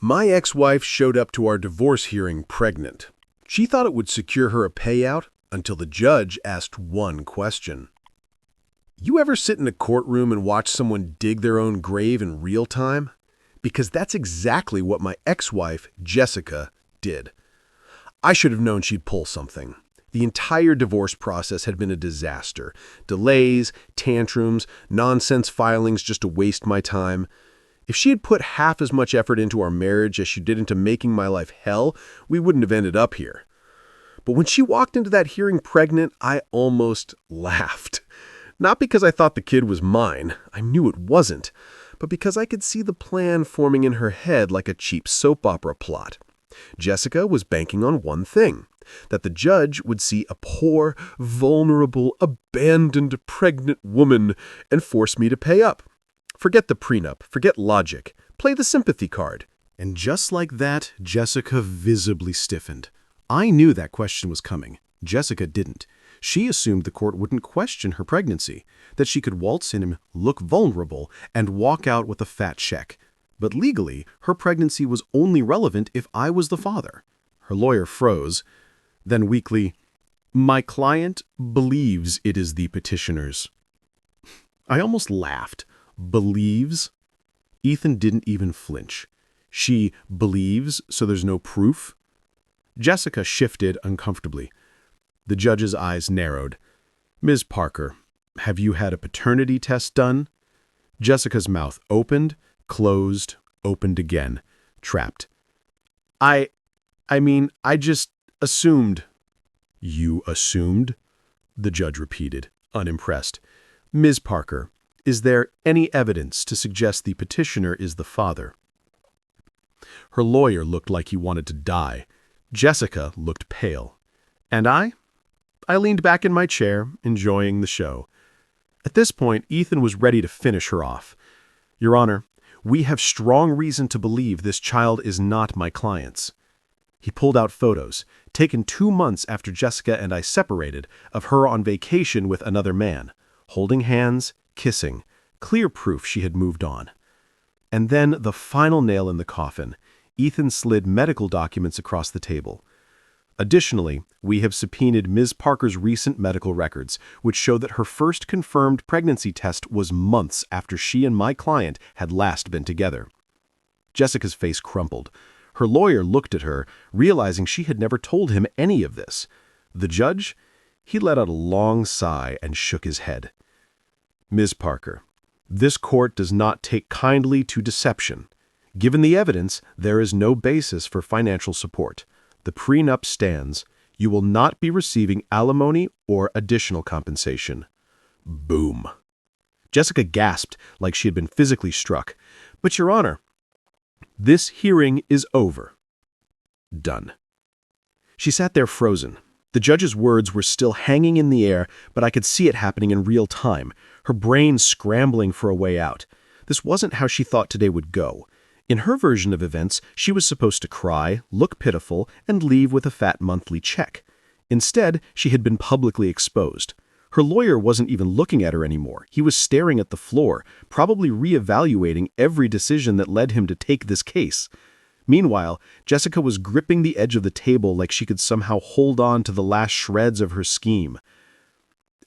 My ex-wife showed up to our divorce hearing pregnant. She thought it would secure her a payout until the judge asked one question. You ever sit in a courtroom and watch someone dig their own grave in real time? Because that's exactly what my ex-wife, Jessica, did. I should have known she'd pull something. The entire divorce process had been a disaster. Delays, tantrums, nonsense filings just to waste my time. If she had put half as much effort into our marriage as she did into making my life hell, we wouldn't have ended up here. But when she walked into that hearing pregnant, I almost laughed. Not because I thought the kid was mine, I knew it wasn't, but because I could see the plan forming in her head like a cheap soap opera plot. Jessica was banking on one thing, that the judge would see a poor, vulnerable, abandoned, pregnant woman and force me to pay up. Forget the prenup, forget logic, play the sympathy card. And just like that, Jessica visibly stiffened. I knew that question was coming. Jessica didn't. She assumed the court wouldn't question her pregnancy, that she could waltz in, look vulnerable, and walk out with a fat check. But legally, her pregnancy was only relevant if I was the father. Her lawyer froze. Then weakly, "My client believes it is the petitioner's." I almost laughed. Believes? Ethan didn't even flinch. She believes, so there's no proof? Jessica shifted uncomfortably. The judge's eyes narrowed. "Ms. Parker, have you had a paternity test done?" Jessica's mouth opened, closed, opened again, trapped. I just assumed." "You assumed?" the judge repeated, unimpressed. "Ms. Parker, is there any evidence to suggest the petitioner is the father?" Her lawyer looked like he wanted to die. Jessica looked pale. And I leaned back in my chair, enjoying the show. At this point, Ethan was ready to finish her off. "Your Honor, we have strong reason to believe this child is not my client's." He pulled out photos, taken 2 months after Jessica and I separated, of her on vacation with another man, holding hands, kissing, clear proof she had moved on. And then the final nail in the coffin. Ethan slid medical documents across the table. Additionally, we have subpoenaed Ms. Parker's recent medical records, which show that her first confirmed pregnancy test was months after she and my client had last been together. Jessica's face crumpled. Her lawyer looked at her, realizing she had never told him any of this. The judge, he let out a long sigh and shook his head. "Ms. Parker, this court does not take kindly to deception. Given the evidence, there is no basis for financial support. The prenup stands. You will not be receiving alimony or additional compensation." Boom. Jessica gasped like she had been physically struck. "But, Your Honor, this hearing is over." Done. She sat there frozen. The judge's words were still hanging in the air, but I could see it happening in real time, her brain scrambling for a way out. This wasn't how she thought today would go. In her version of events, she was supposed to cry, look pitiful, and leave with a fat monthly check. Instead, she had been publicly exposed. Her lawyer wasn't even looking at her anymore. He was staring at the floor, probably reevaluating every decision that led him to take this case. Meanwhile, Jessica was gripping the edge of the table like she could somehow hold on to the last shreds of her scheme.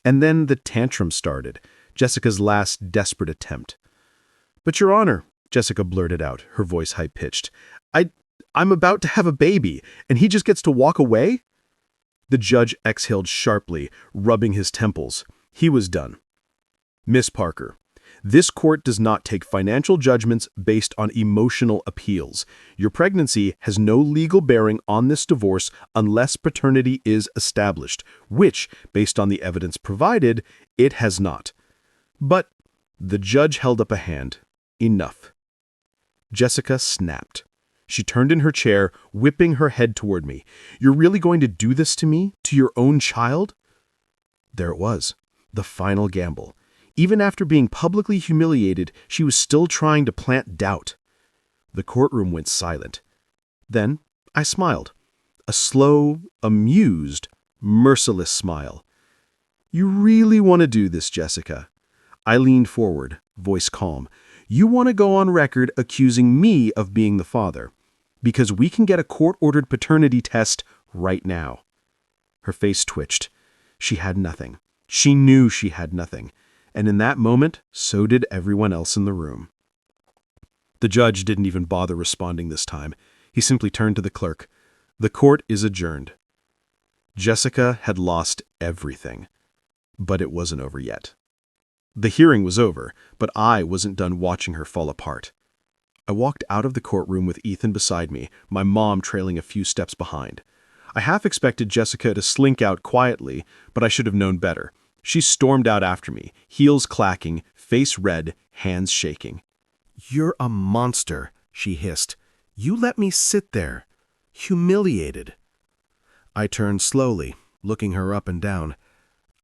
And then the tantrum started, Jessica's last desperate attempt. "But, Your Honor," Jessica blurted out, her voice high-pitched, I'm about to have a baby, and he just gets to walk away?" The judge exhaled sharply, rubbing his temples. He was done. "Miss Parker, this court does not take financial judgments based on emotional appeals. Your pregnancy has no legal bearing on this divorce unless paternity is established, which, based on the evidence provided, it has not." "But," the judge held up a hand. "Enough." Jessica snapped. She turned in her chair, whipping her head toward me. "You're really going to do this to me? To your own child?" There it was, the final gamble. Even after being publicly humiliated, she was still trying to plant doubt. The courtroom went silent. Then I smiled. A slow, amused, merciless smile. "You really want to do this, Jessica?" I leaned forward, voice calm. "You want to go on record accusing me of being the father. Because we can get a court-ordered paternity test right now." Her face twitched. She had nothing. She knew she had nothing. And in that moment, so did everyone else in the room. The judge didn't even bother responding this time. He simply turned to the clerk. "The court is adjourned." Jessica had lost everything. But it wasn't over yet. The hearing was over, but I wasn't done watching her fall apart. I walked out of the courtroom with Ethan beside me, my mom trailing a few steps behind. I half expected Jessica to slink out quietly, but I should have known better. She stormed out after me, heels clacking, face red, hands shaking. "You're a monster," she hissed. "You let me sit there, humiliated." I turned slowly, looking her up and down.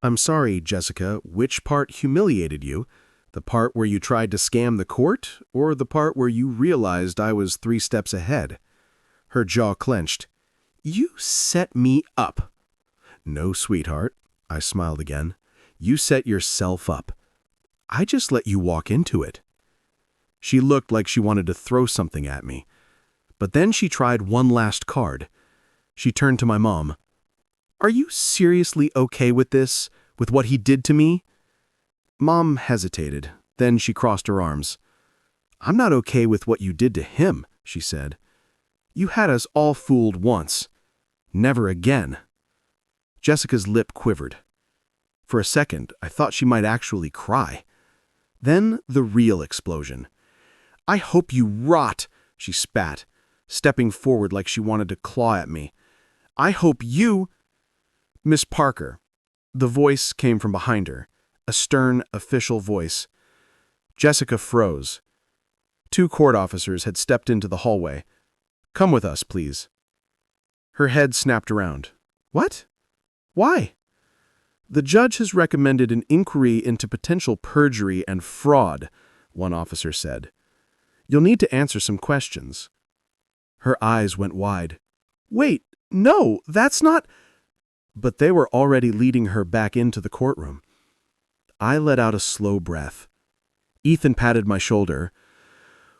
"I'm sorry, Jessica, which part humiliated you? The part where you tried to scam the court, or the part where you realized I was 3 steps ahead?" Her jaw clenched. "You set me up." "No, sweetheart," I smiled again. "You set yourself up. I just let you walk into it." She looked like she wanted to throw something at me. But then she tried one last card. She turned to my mom. "Are you seriously okay with this, with what he did to me?" Mom hesitated. Then she crossed her arms. "I'm not okay with what you did to him," she said. "You had us all fooled once. Never again." Jessica's lip quivered. For a second, I thought she might actually cry. Then the real explosion. "I hope you rot," she spat, stepping forward like she wanted to claw at me. "I hope you—" "Miss Parker." The voice came from behind her, a stern, official voice. Jessica froze. 2 court officers had stepped into the hallway. "Come with us, please." Her head snapped around. "What? Why?" "The judge has recommended an inquiry into potential perjury and fraud," one officer said. "You'll need to answer some questions." Her eyes went wide. "Wait, no, that's not—" But they were already leading her back into the courtroom. I let out a slow breath. Ethan patted my shoulder.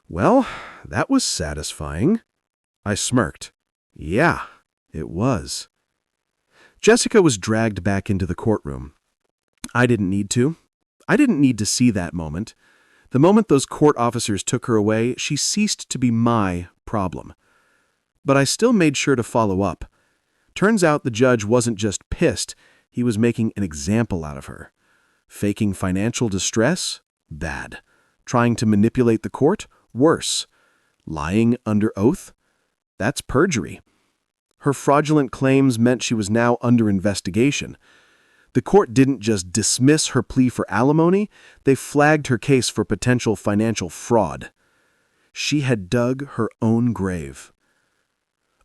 "Well, that was satisfying." I smirked. Yeah, it was. Jessica was dragged back into the courtroom. I didn't need to. I didn't need to see that moment. The moment those court officers took her away, she ceased to be my problem. But I still made sure to follow up. Turns out the judge wasn't just pissed, he was making an example out of her. Faking financial distress? Bad. Trying to manipulate the court? Worse. Lying under oath? That's perjury. Her fraudulent claims meant she was now under investigation. The court didn't just dismiss her plea for alimony, they flagged her case for potential financial fraud. She had dug her own grave.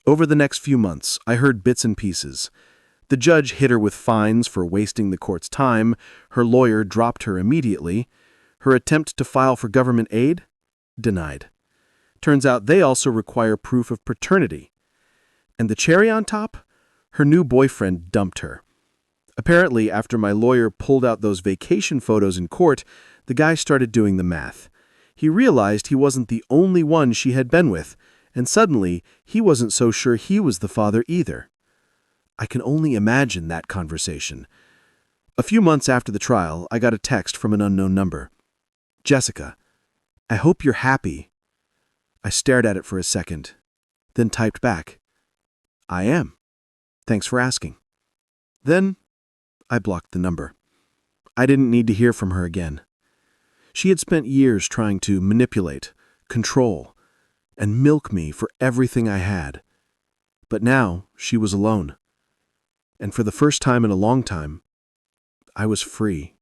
Over the next few months, I heard bits and pieces. The judge hit her with fines for wasting the court's time, her lawyer dropped her immediately, her attempt to file for government aid? Denied. Turns out they also require proof of paternity. And the cherry on top? Her new boyfriend dumped her. Apparently, after my lawyer pulled out those vacation photos in court, the guy started doing the math. He realized he wasn't the only one she had been with, and suddenly, he wasn't so sure he was the father either. I can only imagine that conversation. A few months after the trial, I got a text from an unknown number. "Jessica, I hope you're happy." I stared at it for a second, then typed back, "I am. Thanks for asking." Then, I blocked the number. I didn't need to hear from her again. She had spent years trying to manipulate, control, and milk me for everything I had. But now, she was alone. And for the first time in a long time, I was free.